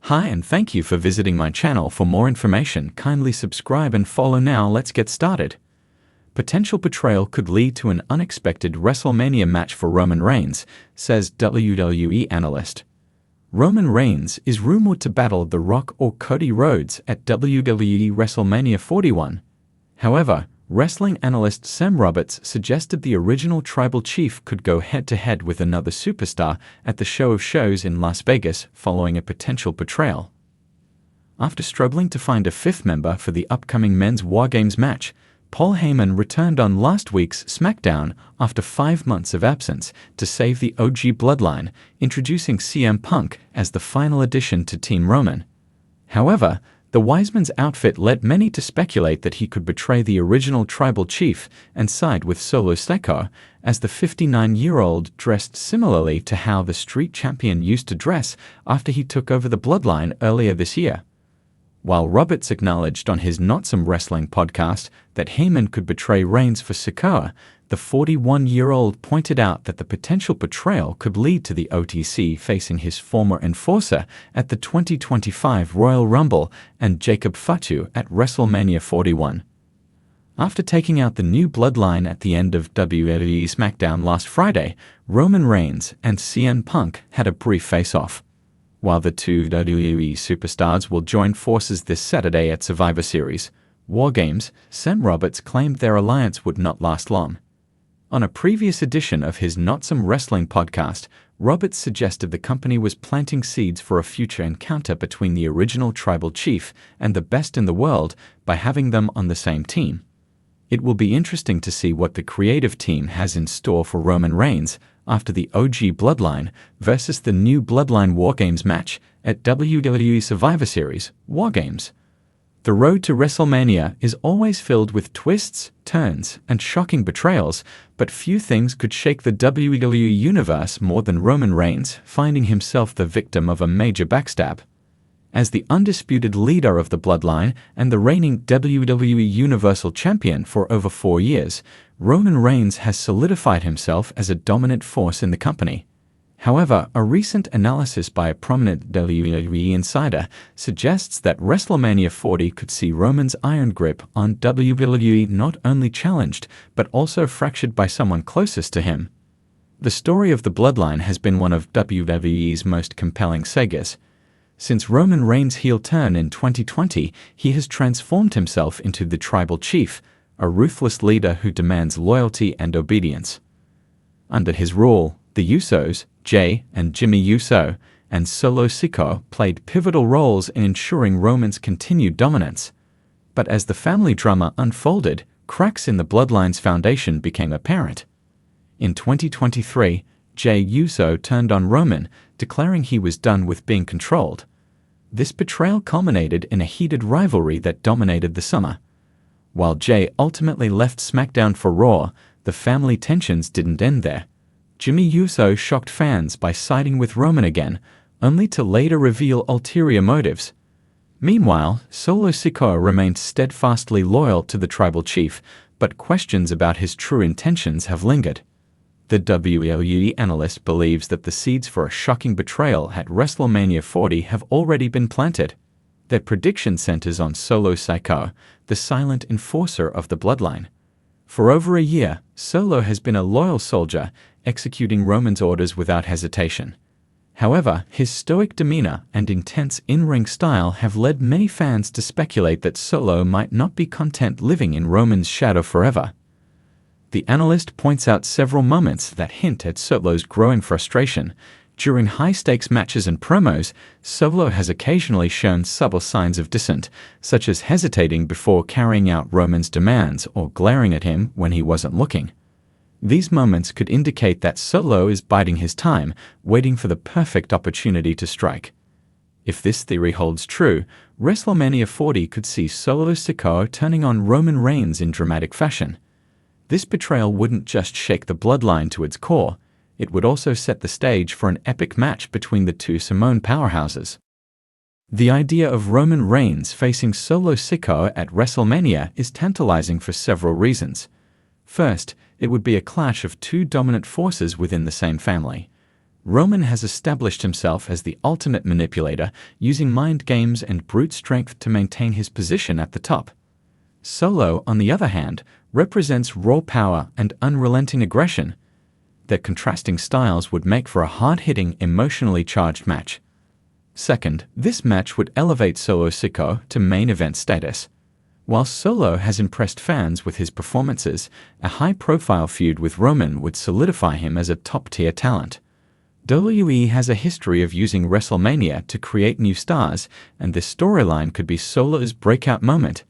Hi and thank you for visiting my channel. For more information, kindly subscribe and follow now. Let's get started. Potential betrayal could lead to an unexpected WrestleMania match for Roman Reigns, says WWE analyst. Roman Reigns is rumored to battle The Rock or Cody Rhodes at WWE WrestleMania 41. However, wrestling analyst Sam Roberts suggested the original Tribal Chief could go head-to-head with another superstar at the Show of Shows in Las Vegas following a potential betrayal. After struggling to find a fifth member for the upcoming men's War Games match, Paul Heyman returned on last week's SmackDown after 5 months of absence to save the OG bloodline, introducing CM Punk as the final addition to Team Roman. However, the Wiseman's outfit led many to speculate that he could betray the original Tribal Chief and side with Solo Sikoa, as the 59-year-old dressed similarly to how the Street Champion used to dress after he took over the bloodline earlier this year. While Roberts acknowledged on his Not Some Wrestling podcast that Heyman could betray Reigns for Sikoa, the 41-year-old pointed out that the potential betrayal could lead to the OTC facing his former enforcer at the 2025 Royal Rumble and Jacob Fatu at WrestleMania 41. After taking out the new bloodline at the end of WWE SmackDown last Friday, Roman Reigns and CM Punk had a brief face-off. While the two WWE superstars will join forces this Saturday at Survivor Series War Games, Sam Roberts claimed their alliance would not last long. On a previous edition of his Not Some Wrestling podcast, Roberts suggested the company was planting seeds for a future encounter between the original Tribal Chief and the best in the world by having them on the same team. It will be interesting to see what the creative team has in store for Roman Reigns after the OG Bloodline versus the new Bloodline War Games match at WWE Survivor Series War Games. The road to WrestleMania is always filled with twists, turns, and shocking betrayals, but few things could shake the WWE universe more than Roman Reigns finding himself the victim of a major backstab. As the undisputed leader of the bloodline and the reigning WWE Universal Champion for over 4 years, Roman Reigns has solidified himself as a dominant force in the company. However, a recent analysis by a prominent WWE insider suggests that WrestleMania 40 could see Roman's iron grip on WWE not only challenged, but also fractured by someone closest to him. The story of the bloodline has been one of WWE's most compelling sagas. Since Roman Reigns' heel turn in 2020, he has transformed himself into the Tribal Chief, a ruthless leader who demands loyalty and obedience. Under his rule, the Usos, Jey and Jimmy Uso, and Solo Sikoa played pivotal roles in ensuring Roman's continued dominance. But as the family drama unfolded, cracks in the bloodline's foundation became apparent. In 2023, Jey Uso turned on Roman, declaring he was done with being controlled. This betrayal culminated in a heated rivalry that dominated the summer. While Jey ultimately left SmackDown for Raw, the family tensions didn't end there. Jimmy Uso shocked fans by siding with Roman again, only to later reveal ulterior motives. Meanwhile, Solo Sikoa remained steadfastly loyal to the Tribal Chief, but questions about his true intentions have lingered. The WWE analyst believes that the seeds for a shocking betrayal at WrestleMania 40 have already been planted. Their prediction centers on Solo Sikoa, the silent enforcer of the bloodline. For over a year, Solo has been a loyal soldier, executing Roman's orders without hesitation. However, his stoic demeanor and intense in-ring style have led many fans to speculate that Solo might not be content living in Roman's shadow forever. The analyst points out several moments that hint at Solo's growing frustration. During high-stakes matches and promos, Solo has occasionally shown subtle signs of dissent, such as hesitating before carrying out Roman's demands or glaring at him when he wasn't looking. These moments could indicate that Solo is biding his time, waiting for the perfect opportunity to strike. If this theory holds true, WrestleMania 40 could see Solo Sikoa turning on Roman Reigns in dramatic fashion. This betrayal wouldn't just shake the bloodline to its core, it would also set the stage for an epic match between the two Samoan powerhouses. The idea of Roman Reigns facing Solo Sikoa at WrestleMania is tantalizing for several reasons. First, it would be a clash of two dominant forces within the same family. Roman has established himself as the ultimate manipulator, using mind games and brute strength to maintain his position at the top. Solo, on the other hand, represents raw power and unrelenting aggression. Their contrasting styles would make for a hard-hitting, emotionally charged match. Second, this match would elevate Solo Sikoa to main event status. While Solo has impressed fans with his performances, a high-profile feud with Roman would solidify him as a top-tier talent. WWE has a history of using WrestleMania to create new stars, and this storyline could be Solo's breakout moment.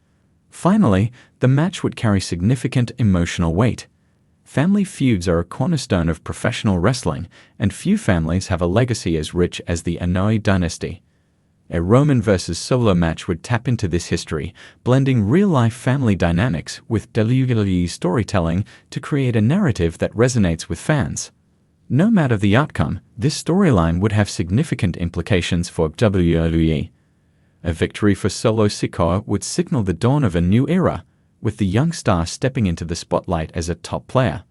Finally, the match would carry significant emotional weight. Family feuds are a cornerstone of professional wrestling, and few families have a legacy as rich as the Inoue dynasty. A Roman vs. Solo match would tap into this history, blending real-life family dynamics with WWE storytelling to create a narrative that resonates with fans. No matter the outcome, this storyline would have significant implications for WWE. A victory for Solo Sikoa would signal the dawn of a new era, with the young star stepping into the spotlight as a top player.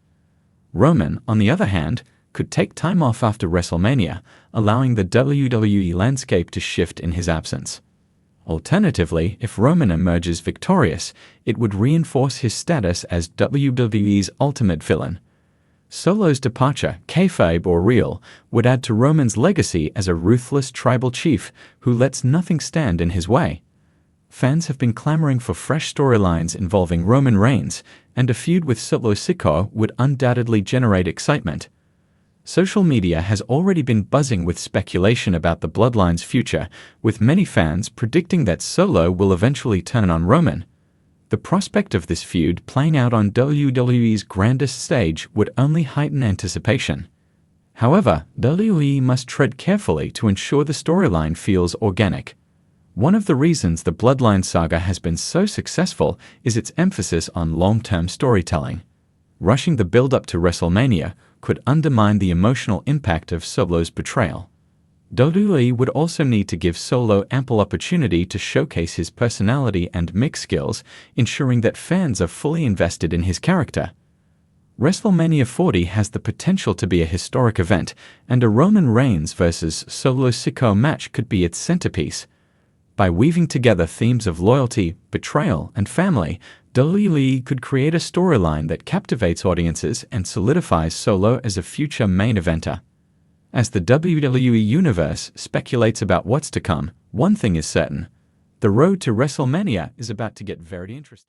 Roman, on the other hand, could take time off after WrestleMania, allowing the WWE landscape to shift in his absence. Alternatively, if Roman emerges victorious, it would reinforce his status as WWE's ultimate villain. Solo's departure, kayfabe or real, would add to Roman's legacy as a ruthless tribal chief who lets nothing stand in his way. Fans have been clamoring for fresh storylines involving Roman Reigns, and a feud with Solo Sikoa would undoubtedly generate excitement. Social media has already been buzzing with speculation about the Bloodline's future, with many fans predicting that Solo will eventually turn on Roman. The prospect of this feud playing out on WWE's grandest stage would only heighten anticipation. However, WWE must tread carefully to ensure the storyline feels organic. One of the reasons the Bloodline saga has been so successful is its emphasis on long-term storytelling. Rushing the build-up to WrestleMania could undermine the emotional impact of Solo's betrayal. WWE would also need to give Solo ample opportunity to showcase his personality and mix skills, ensuring that fans are fully invested in his character. WrestleMania 40 has the potential to be a historic event, and a Roman Reigns vs. Solo Sikoa match could be its centerpiece. By weaving together themes of loyalty, betrayal, and family, WWE could create a storyline that captivates audiences and solidifies Solo as a future main eventer. As the WWE Universe speculates about what's to come, one thing is certain: the road to WrestleMania is about to get very interesting.